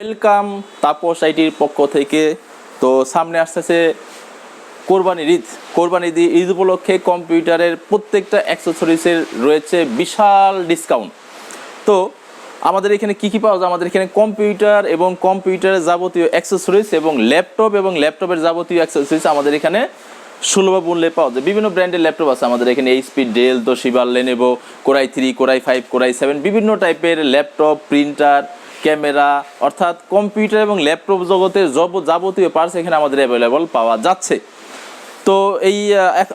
Welcome Tapas আইটির পক্ষ থেকে। তো সামনে আসতেছে কোরবানির ঈদ উপলক্ষে কম্পিউটারের প্রত্যেকটা অ্যাক্সেসরিজের রয়েছে বিশাল ডিসকাউন্ট। তো আমাদের এখানে কি কি পাওয়া যায়? আমাদের এখানে কম্পিউটার এবং কম্পিউটারের যাবতীয় অ্যাক্সেসরিজ এবং ল্যাপটপের যাবতীয় অ্যাক্সেসরিজ আমাদের এখানে সুলভ মূল্যে পাওয়া যায়। বিভিন্ন ব্র্যান্ডের ল্যাপটপ আছে আমাদের এখানে, HP, Dell, Toshiba, Lenovo, core i 3, core i 5, core i 7, বিভিন্ন টাইপের ল্যাপটপ, প্রিন্টার, ক্যামেরা, অর্থাৎ কম্পিউটার এবং ল্যাপটপ জগতের যাবতীয় পার্টস এখানে আমাদের অ্যাভেলেবল পাওয়া যাচ্ছে। তো এই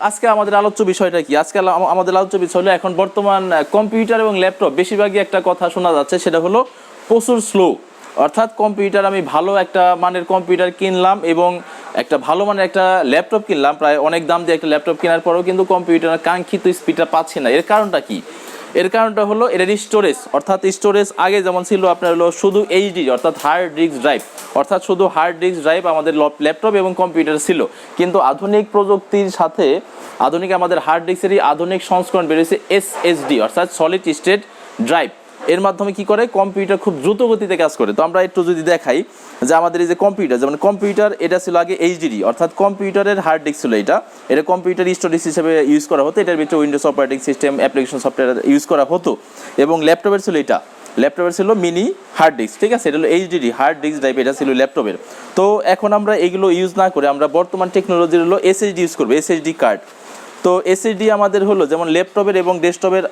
আজকে আমাদের আলোচ্য বিষয়টা কি? আজকে আমাদের আলোচ্য বিষয় হলো এখন বর্তমান কম্পিউটার এবং ল্যাপটপ বেশিরভাগই একটা কথা শোনা যাচ্ছে, সেটা হলো প্রচুর স্লো। অর্থাৎ কম্পিউটার, আমি ভালো একটা মানের কম্পিউটার কিনলাম এবং একটা ভালো মানের একটা ল্যাপটপ কিনলাম, প্রায় অনেক দাম দিয়ে একটা ল্যাপটপ কেনার পরেও কিন্তু কম্পিউটারের কাঙ্ক্ষিত স্পিডটা পাচ্ছি না। এর কারণটা কি? এর কারণটা হলো এটার স্টোরেজ। অর্থাৎ স্টোরেজ আগে যেমন ছিল আপনার হলো শুধু এইচডি অর্থাৎ হার্ড ডিস্ক ড্রাইভ, অর্থাৎ শুধু হার্ড ডিস্ক ড্রাইভ আমাদের ল্যাপটপ এবং কম্পিউটার ছিল। কিন্তু আধুনিক প্রযুক্তির সাথে আমাদের হার্ড ডিস্কেরই আধুনিক সংস্করণ বেরিয়েছে এসএসডি অর্থাৎ সলিড স্টেট ড্রাইভ। এর মাধ্যমে কি করে, কম্পিউটার খুব দ্রুত গতিতে কাজ করে। তো আমরা একটু যদি দেখাই যে আমাদের এই যে কম্পিউটার, যেমন কম্পিউটার এটা ছিল আগে এইচডিডি অর্থাৎ কম্পিউটারের হার্ড ডিস্ক ছিল, এটা কম্পিউটার স্টোরেজ হিসেবে ইউজ করা হতো। এটার ভিতরে Windows operating system, application software use করা হতো। এবং ল্যাপটপের ছিল মিনি হার্ড ডিস্ক, ঠিক আছে, এটা হলো এইচডিডি হার্ড ডিস্ক ড্রাইভ, এটা ছিল ল্যাপটপের। তো এখন আমরা এগুলো ইউজ না করে আমরা বর্তমান টেকনোলজির হলো এসএসডি ইউজ করবো, এসএসডি কার্ড। তো এসএসডি আমাদের হলো যেমন ল্যাপটপের এবং ডেস্কটপের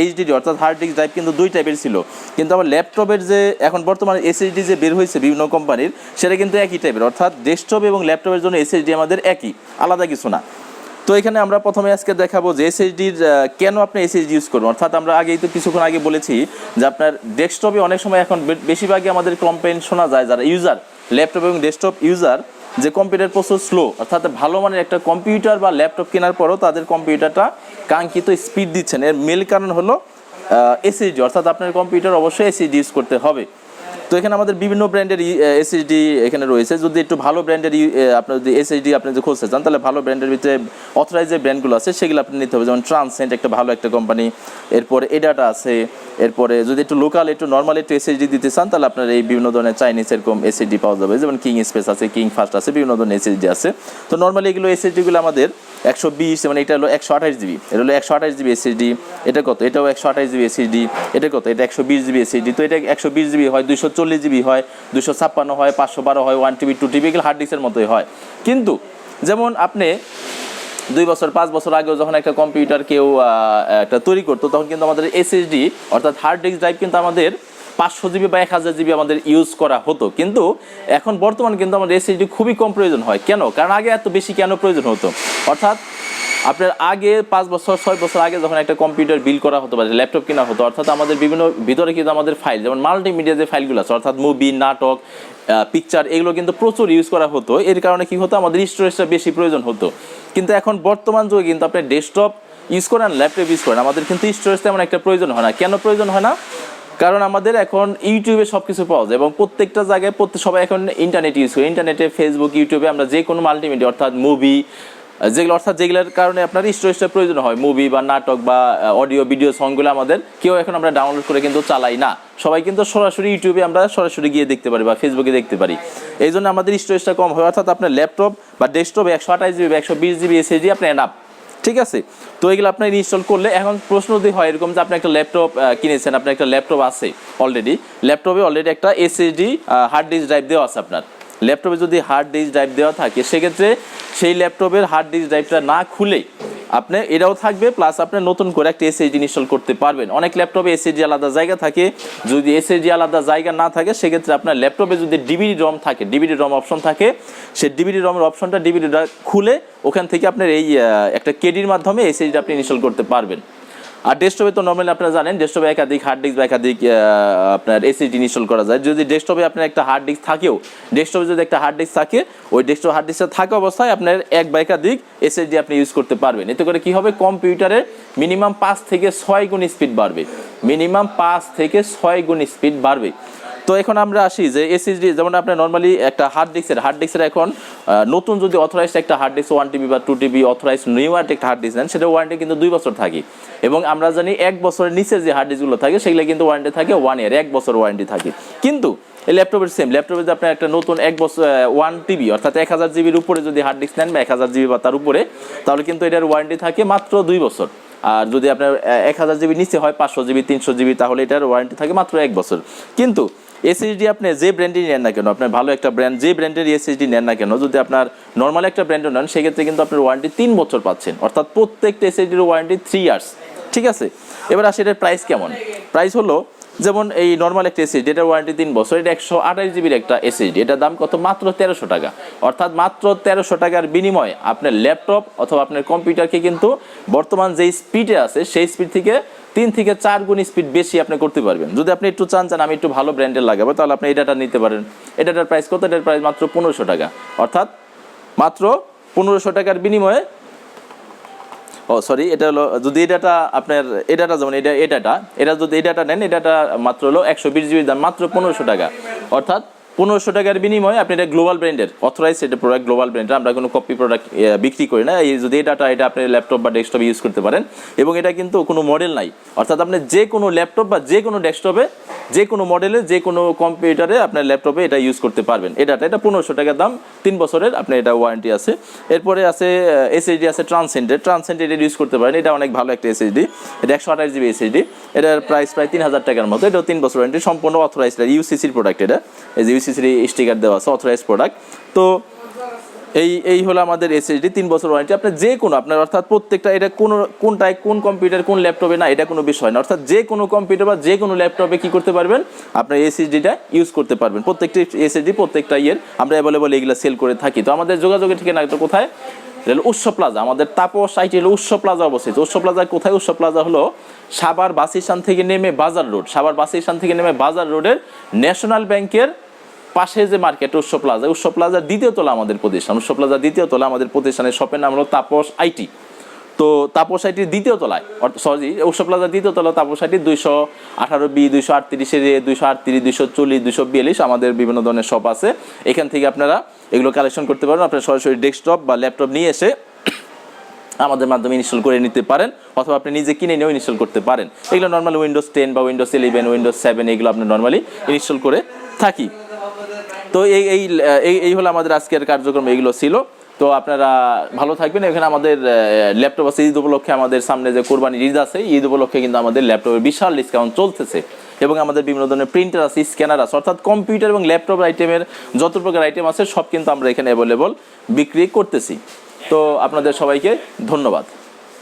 এইচডিডি অর্থাৎ হার্ড ডিস্ক ড্রাইভ কিন্তু দুই টাইপের ছিল, কিন্তু আমার ল্যাপটপের যে এখন বর্তমানে এসএসডি যে বের হয়েছে বিভিন্ন কোম্পানির, সেটা কিন্তু একই টাইপের, অর্থাৎ ডেস্কটপ এবং ল্যাপটপের জন্য এসএসডি আমাদের একই, আলাদা কিছু না। তো এখানে আমরা প্রথমে আজকে দেখাবো যে এসএসডির কেন আপনি এসএসডি ইউজ করবেন। অর্থাৎ আমরা কিছুক্ষণ আগে বলেছি যে আপনার ডেস্কটপে অনেক সময় এখন বেশিরভাগই আমাদের কমপ্লেন শোনা যায় যারা ইউজার, ল্যাপটপ এবং ডেস্কটপ ইউজার, যে কম্পিউটার প্রচুর স্লো। অর্থাৎ ভালো মানের একটা কম্পিউটার বা ল্যাপটপ কেনার পরও তাদের কম্পিউটারটা কাঙ্ক্ষিত স্পিড দিচ্ছেন। এর মেল কারণ হলো এসএসডি, অর্থাৎ আপনার কম্পিউটার অবশ্যই এসএসডি ইউজ করতে হবে। তো এখানে আমাদের বিভিন্ন ব্র্যান্ডের এসএসডি এখানে রয়েছে। যদি একটু ভালো ব্র্যান্ডের আপনার যদি এসএসডি আপনি যদি খুঁজতে চান, তাহলে ভালো ব্র্যান্ডের ভিতরে অথরাইজ যে ব্র্যান্ডগুলো আছে সেগুলো আপনি নিতে হবে, যেমন ট্রান্সেন্ড একটা ভালো একটা কোম্পানি, এরপরে এডাটা আছে। এরপরে যদি একটু লোকাল একটু নর্মাল একটু এসএসডি দিতে চান, তাহলে আপনার এই বিভিন্ন ধরনের চাইনিজ এরকম এসএসডি পাওয়া যাবে, যেমন KingSpec আছে, KingFast আছে, বিভিন্ন ধরনের এসএসডি আছে। তো নর্মালি এগুলো এসএসডিগুলো আমাদের 120, মানে এটা হলো 128 জিবি, এটা হলো 128 জিবি এসএসডি। এটা কত? এটাও 128 জিবি এসএসডি। এটা কত? এটা 120 জিবি এসএসডি। তো এটা 120 জিবি হয়, 240 জিবি হয়, 256 হয়, 512 হয়, 1 টিবি 2 টিবি, এগুলো হার্ড ডিস্কের মতোই হয়। কিন্তু যেমন আপনি 2 বছর 5 বছর আগেও যখন একটা কম্পিউটার কেউ একটা তৈরি করতো, তখন কিন্তু আমাদের এসএসডি অর্থাৎ হার্ড ডিস্ক ড্রাইভ কিন্তু আমাদের 500 জিবি বা 1000 জিবি আমাদের ইউজ করা হতো। কিন্তু এখন বর্তমান কিন্তু আমাদের এসএসডি খুবই কম প্রয়োজন হয়। কেন? কারণ আগে এত বেশি কেন প্রয়োজন হতো? অর্থাৎ আপনার আগে 5 বছর 6 বছর আগে যখন একটা কম্পিউটার বিল করা হতো বা ল্যাপটপ কেনা হতো, অর্থাৎ আমাদের বিভিন্ন ভিতরে কিন্তু আমাদের ফাইল, যেমন মাল্টিমিডিয়া যে ফাইলগুলো আছে, অর্থাৎ মুভি, নাটক, পিকচার, এগুলো কিন্তু প্রচুর ইউজ করা হতো। এর কারণে কি হতো, আমাদের স্টোরেজটা বেশি প্রয়োজন হতো। কিন্তু এখন বর্তমান যুগে কিন্তু আপনি ডেস্কটপ ইউজ করেন, ল্যাপটপ ইউজ করেন, আমাদের কিন্তু স্টোরেজ তেমন একটা প্রয়োজন হয় না। কেন প্রয়োজন হয় না? কারণ আমাদের এখন ইউটিউবে সব কিছু পাওয়া যায় এবং প্রত্যেকটা জায়গায় সবাই এখন ইন্টারনেট ইউজ করে। ইন্টারনেটে ফেসবুক, ইউটিউবে আমরা যে কোনো মাল্টিমিডিয়া অর্থাৎ মুভি, যেগুলোর কারণে আপনার স্টোরেজটা প্রয়োজন হয়, মুভি বা নাটক বা অডিও ভিডিও সংগুলো আমাদের কেউ এখন আমরা ডাউনলোড করে কিন্তু চালাই না। সবাই কিন্তু সরাসরি ইউটিউবে আমরা সরাসরি গিয়ে দেখতে পারি বা ফেসবুকে দেখতে পারি। এই জন্য আমাদের স্টোরেজটা কম হয়। অর্থাৎ আপনার ল্যাপটপ বা ডেস্কটপে 128 জিবি, 120 জিবি এসএসডি আপনার এনাফ, ঠিক আছে। তো এগুলো আপনার ইনস্টল করলে, এখন প্রশ্ন যদি হয় এরকম যে আপনি একটা ল্যাপটপ কিনেছেন, আপনার একটা ল্যাপটপ আছে ল্যাপটপে অলরেডি একটা এসএসডি হার্ড ডিস্ক ড্রাইভ দেওয়া আছে। আপনার ল্যাপটপে যদি হার্ড ডিস্ক ড্রাইভ দেওয়া থাকে, সেক্ষেত্রে সেই ল্যাপটপের হার্ড ডিস্ক ড্রাইভটা না খুলে আপনি এটাও থাকবে, প্লাস আপনি নতুন করে একটা এসএসডি ইনস্টল করতে পারবেন। অনেক ল্যাপটপে এসএসডি আলাদা জায়গা থাকে, যদি এসএসডি আলাদা জায়গা না থাকে, সেক্ষেত্রে আপনার ল্যাপটপে যদি ডিভিডি রম থাকে, ডিভিডি রম অপশন থাকে, সেই ডিভিডি রমের অপশনটা ডিভিডিটা খুলে ওখান থেকে আপনার এই একটা কেডির মাধ্যমে এসএসডি আপনি ইনস্টল করতে পারবেন। আর ডেস্কটপে তো নর্মালি আপনারা জানেন, ডেস্কটপে একাধিক হার্ড ডিস্ক বা একাধিক আপনার এসএসডি ইনস্টল করা যায়। যদি ডেস্কটপে আপনার একটা হার্ড ডিস্ক থাকেও, ডেস্কটপে যদি একটা হার্ড ডিস্ক থাকে, ওই ডেস্কটপ হার্ড ডিস্কটা থাকা অবস্থায় আপনার এক বা একাধিক এসএসডি আপনি ইউজ করতে পারবেন। এতে করে কি হবে, কম্পিউটারের মিনিমাম 5 থেকে 6 গুণ স্পিড বাড়বে, মিনিমাম 5 থেকে 6 গুণ স্পিড বাড়বে। তো এখন আমরা আসি যে এসএসডি, যেমন আপনার নর্মালি একটা হার্ড ডিস্কের এখন নতুন যদি অথরাইজড একটা হার্ড ডিস্ক 1 টিবি বা 2 টিবি অথরাইজড নিউয়ার একটা হার্ড ডিস্ক নেন, সেটা ওয়ারেন্টি কিন্তু 2 বছর থাকে। এবং আমরা জানি 1 বছরের নিচে যে হার্ড ডিস্কগুলো থাকে সেগুলো কিন্তু ওয়ারেন্টি থাকে 1 ইয়ার, 1 বছর ওয়ারেন্টি থাকে। কিন্তু এই ল্যাপটপের সেম, ল্যাপটপে যদি আপনার একটা নতুন 1 বছর 1 টিবি অর্থাৎ 1000 জিবির উপরে যদি হার্ড ডিস্ক নেন বা 1000 জিবি বা তার উপরে, তাহলে কিন্তু এটার ওয়ারেন্টি থাকে মাত্র 2 বছর। আর যদি আপনার 1000 জিবি নিচে হয় 500 জিবি 300 জিবি, তাহলে এটার ওয়ারেন্টি থাকে মাত্র 1 বছর। কিন্তু এসএসডি আপনি যে ব্র্যান্ডেরই নেন না কেন, আপনার ভালো একটা ব্র্যান্ড যে ব্র্যান্ডের এসএসডি নেন না কেন, যদি আপনার নর্মাল একটা ব্র্যান্ডও নেন সেক্ষেত্রে কিন্তু আপনার ওয়ারেন্টি 3 বছর পাচ্ছেন, অর্থাৎ প্রত্যেকটা এসএসডির ওয়ারেন্টি 3 ইয়ার্স। ঠিক আছে, এবার আসে এটার প্রাইস কেমন। প্রাইস হলো যেমন এই নর্মাল একটা এসএসডি, এটার ওয়ারেন্টি 3 বছর, এটা 128 জিবির একটা এসএসডি, এটার দাম কত? মাত্র 1300 টাকা। অর্থাৎ মাত্র 1300 টাকার বিনিময়ে আপনার ল্যাপটপ অথবা আপনার কম্পিউটারকে কিন্তু বর্তমান যেই স্পিডে আছে সেই স্পিড থেকে 3 থেকে 4 গুণ স্পিড বেশি আপনি করতে পারবেন। যদি আপনি একটু চান আমি একটু ভালো ব্র্যান্ডের লাগাবো, তাহলে আপনি এটাটা নিতে পারেন। এটাটার প্রাইস কত? এটার প্রাইস মাত্র 1500 টাকা। অর্থাৎ মাত্র 1500 টাকার বিনিময়ে, সরি, এটা হলো যদি এটাটা আপনার এটাটা যেমন এটা যদি এটাটা নেন, এটাটা মাত্র হলো 120 জিবির দাম মাত্র 1500 টাকা। অর্থাৎ 1500 টাকার বিনিময়ে আপনি এটা গ্লোবাল ব্র্যান্ডের অথরাইজ এটা প্রোডাক্ট, গ্লোবাল ব্র্যান্ডের, আমরা কোনো কপি প্রোডাক্ট বিক্রি করি না। এই যদি এটা আপনি ল্যাপটপ বা ডেস্কটপে ইউজ করতে পারেন, এবং এটা কিন্তু কোনো মডেল নাই, অর্থাৎ আপনি যে কোনো ল্যাপটপ বা যে কোনো ডেস্কটপে যে কোনো মডেলে যে কোনো কম্পিউটারে আপনার ল্যাপটপে এটা ইউজ করতে পারবেন। এটা 1500 টাকার দাম, 3 বছরের আপনার এটা ওয়ারেন্টি আছে। এরপরে আছে এসএসডি আছে ট্রান্সেন্ড, এটা ইউজ করতে পারেন, এটা অনেক ভালো একটা এসএসডি, এটা 128 জিবি এসএসডি, এটার প্রাইস প্রায় 3000 টাকার মতো। এটাও 3 বছর ওয়ারেন্টি, সম্পূর্ণ অথরাইজড ইউসিসির প্রোডাক্ট, এটা এই যে ইউসিসির স্টিকার দেওয়া আছে, অথরাইজড প্রোডাক্ট। তো এই হলো আমাদের এসএসডি, 3 বছর ওয়ারেন্টি। আপনার যে কোনো আপনার অর্থাৎ প্রত্যেকটা, এটা কোনটায় কোন কম্পিউটার কোন ল্যাপটপে না এটা কোনো বিষয় না, অর্থাৎ যে কোনো কম্পিউটার বা যে কোনো ল্যাপটপে কি করতে পারবেন, আপনার এসএসডিটা ইউজ করতে পারবেন। প্রত্যেকটি এসএসডি প্রত্যেকটা আমরা অ্যাভেলেবল এগুলো সেল করে থাকি। তো আমাদের যোগাযোগের ঠিকানা কোথায়? উৎসব প্লাজা, আমাদের তাপস আইটি হলো উৎসব প্লাজা অবস্থিত। উৎসব প্লাজা কোথায়? উৎসব প্লাজা হলো সাভার বাস স্ট্যান্ড থেকে নেমে বাজার রোড, সাভার বাস স্ট্যান্ড থেকে নেমে বাজার রোডের ন্যাশনাল ব্যাংকের পাশে যে মার্কেট উৎসব প্লাজার দ্বিতীয় তলা আমাদের প্রতিষ্ঠান। উৎসব প্লাজার দ্বিতীয় তলা আমাদের প্রতিষ্ঠানের শপের নাম হলো তাপস আইটি। তো তাপস আইটির দ্বিতীয় তলায়, উৎসব প্লাজার দ্বিতীয় তলা তাপস আইটি 218B 238 238 240 242 আমাদের বিভিন্ন ধরনের শপ আছে। এখান থেকে আপনারা এগুলো কালেকশন করতে পারেন। আপনারা সরাসরি ডেস্কটপ বা ল্যাপটপ নিয়ে এসে আমাদের মাধ্যমে ইনস্টল করে নিতে পারেন, অথবা আপনি নিজে কিনে নিয়েও ইনস্টল করতে পারেন। এগুলো নর্মালি উইন্ডোজ 10 বা উইন্ডোজ 11 উইন্ডোজ 7 এগুলো আপনি নর্মালি ইনস্টল করে থাকি। তো এই হলো আমাদের আজকের কার্যক্রম, এইগুলো ছিল। তো আপনারা ভালো থাকবেন। এখানে আমাদের ল্যাপটপ আছে, ঈদ উপলক্ষে আমাদের সামনে যে কোরবানির ঈদ আছে, ঈদ উপলক্ষে কিন্তু আমাদের ল্যাপটপের বিশাল ডিসকাউন্ট চলতেছে, এবং আমাদের বিভিন্ন ধরনের প্রিন্টার আছে, স্ক্যানার আছে, অর্থাৎ কম্পিউটার এবং ল্যাপটপ আইটেমের যত প্রকার আইটেম আছে সব কিন্তু আমরা এখানে অ্যাভেলেবল বিক্রি করতেছি। তো আপনাদের সবাইকে ধন্যবাদ।